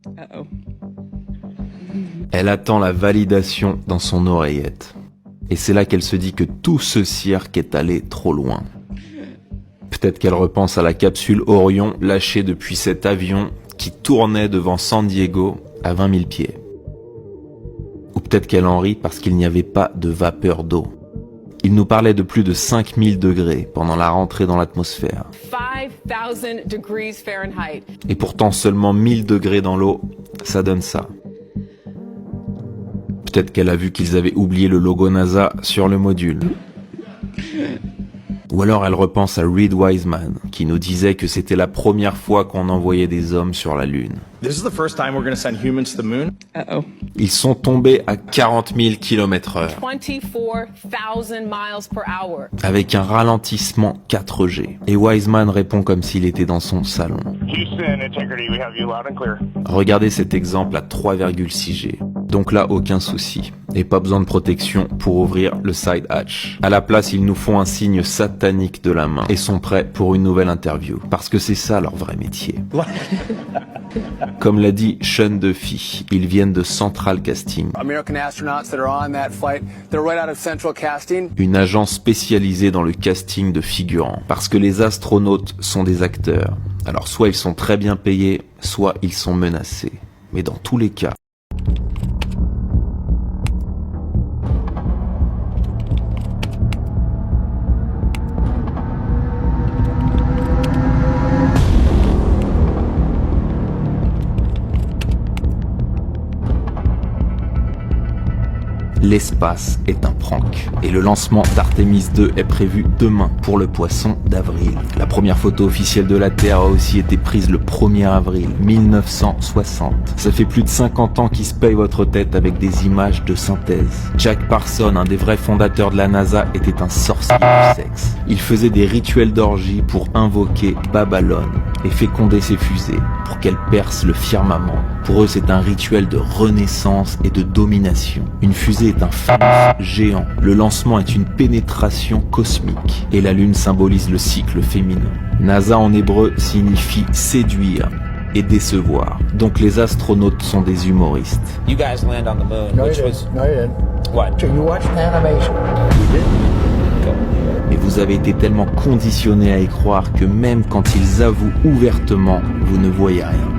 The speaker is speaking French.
Uh-oh. Elle attend la validation dans son oreillette. Et c'est là qu'elle se dit que tout ce cirque est allé trop loin. Peut-être qu'elle repense à la capsule Orion lâchée depuis cet avion qui tournait devant San Diego à 20 000 pieds. Ou peut-être qu'elle en rit parce qu'il n'y avait pas de vapeur d'eau. Il nous parlait de plus de 5000 degrés pendant la rentrée dans l'atmosphère. 5,000 degrees Fahrenheit. Et pourtant seulement 1000 degrés dans l'eau, ça donne ça. Peut-être qu'elle a vu qu'ils avaient oublié le logo NASA sur le module. Ou alors elle repense à Reed Wiseman, qui nous disait que c'était la première fois qu'on envoyait des hommes sur la Lune. This is the first time we're going to send humans to the moon. Uh-oh. Ils sont tombés à 40 000 km/h, 24,000 miles per hour. avec un ralentissement 4G. Et Wiseman répond comme s'il était dans son salon. Houston, Integrity, we have you loud and clear. Regardez cet exemple à 3,6G. Donc là, aucun souci. Et pas besoin de protection pour ouvrir le side hatch. À la place, ils nous font un signe satanique de la main et sont prêts pour une nouvelle interview. Parce que c'est ça leur vrai métier. Comme l'a dit Sean Duffy, ils viennent de Central Casting, American astronauts that are on that flight, they're right out of Central Casting. une agence spécialisée dans le casting de figurants. Parce que les astronautes sont des acteurs. Alors soit ils sont très bien payés, soit ils sont menacés. Mais dans tous les cas, l'espace est un prank. Et le lancement d'Artemis 2 est prévu demain pour le poisson d'avril. La première photo officielle de la Terre a aussi été prise le 1er avril 1960. Ça fait plus de 50 ans qu'ils se payent votre tête avec des images de synthèse. Jack Parsons, un des vrais fondateurs de la NASA, était un sorcier du sexe. Il faisait des rituels d'orgie pour invoquer Babylone et féconder ses fusées pour qu'elles percent le firmament. Pour eux, c'est un rituel de renaissance et de domination. Une fusée est un phallus géant. Le lancement est une pénétration cosmique. Et la Lune symbolise le cycle féminin. NASA en hébreu signifie séduire et décevoir. Donc les astronautes sont des humoristes. You guys land on the moon, No, which you was didn't. No, you didn't. what? So you watched animation. Mais vous avez été tellement conditionnés à y croire que même quand ils avouent ouvertement, vous ne voyez rien.